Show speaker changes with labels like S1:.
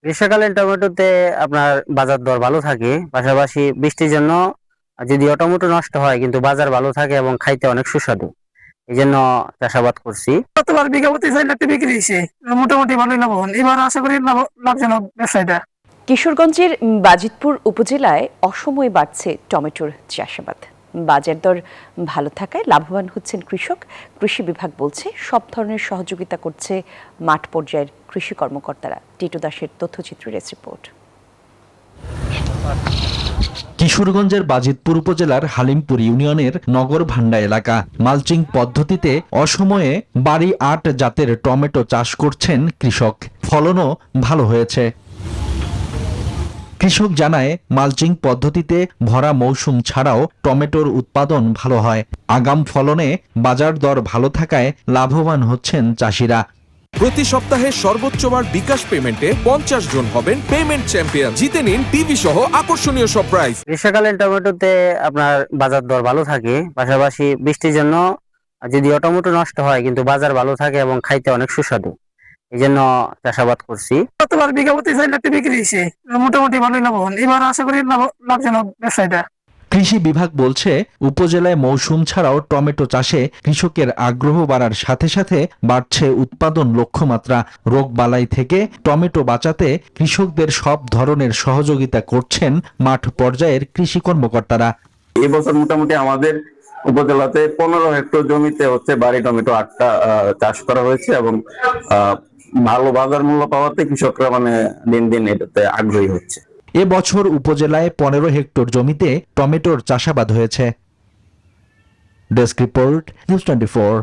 S1: গ্রীষ্মকালীন টমেটোতে আপনার বাজার দর ভালো থাকে, পাশাপাশি বৃষ্টির জন্য যদিও টমেটো নষ্ট হয় কিন্তু বাজার ভালো থাকে এবং খাইতে অনেক সুস্বাদু। এই জন্য চাষাবাদ করছি।
S2: গতবার বিঘা প্রতি 4 লাখ টাকা বিক্রি হয়েছে। মোটামুটি ভালোই লাভবান, এবার আশা করি লাভজনক ব্যবসায়টা।
S3: কিশোরগঞ্জের বাজিতপুর উপজেলায় অসময়ে বাড়ছে টমেটোর চাষাবাদ। বাজার দর ভালো থাকায় লাভবান হচ্ছেন কৃষক। কৃষি বিভাগ বলছে সব ধরনের সহযোগিতা করছে মাঠ পর্যায়ের কৃষি কর্মকর্তারা। টিটু দাসের তথ্যচিত্রের রিপোর্ট।
S4: কিশোরগঞ্জের বাজিতপুর উপজেলার হালিমপুর ইউনিয়নের নগর ভান্ডা এলাকা মালচিং পদ্ধতিতে অসময়ে বাড়ি ৮ জাতের টমেটো চাষ করছেন কৃষক। ফলনও ভালো হয়েছে। কৃষক জানায় মালচিং পদ্ধতিতে ভরা মৌসুম ছাড়াও টমেটোর উৎপাদন ভালো হয়। আগাম ফলনে বাজার দর ভালো থাকায় লাভবান হচ্ছেন চাষিরা।
S5: প্রতি সপ্তাহে সর্বোচ্চবার বিকাশ পেমেন্টে 50 জন হবেন পেমেন্ট চ্যাম্পিয়ন। জিতে নিন টিভি সহ আকর্ষণীয় সব প্রাইজ।
S1: গ্রীষ্মকালীন টমেটোতে আপনার বাজার দর ভালো থাকে, পাশাপাশি বৃষ্টির জন্য যদিও টমেটো নষ্ট হয় কিন্তু বাজার ভালো থাকে এবং খাইতে অনেক সুস্বাদু। এই জন্য চাষাবাদ করছি।
S2: গতবার বিঘা প্রতি 4 লাখ টাকা বিক্রি হয়েছে। মোটামুটি ভালোই লাভবান, এবার আশা করি লাভজনক ব্যবসায়টা।
S4: কৃষি বিভাগ বলছে উপজেলায় মৌসুম ছাড়াও টমেটো চাষে কৃষকের আগ্রহ বাড়ার সাথে সাথে বাড়ছে উৎপাদন লক্ষ্যমাত্রা। রোগবালাই থেকে টমেটো বাঁচাতে কৃষকদের সব ধরনের সহযোগিতা করছেন মাঠ পর্যায়ের কৃষি কর্মকর্তারা।
S6: এবছর মোটামুটি আমাদের উপজেলাতে 15 হেক্টর জমিতে বাড়ি টমেটো 8টা চাষ করা হয়েছে এবং ভালো বাজার মূল্য পাওয়াতে কৃষকরা দিন দিন এটাতে আগ্রহী হচ্ছে।
S4: এবছর উপজেলায় 15 হেক্টর জমিতে টমেটোর চাষাবাদ হয়েছে। Desk report, news 24।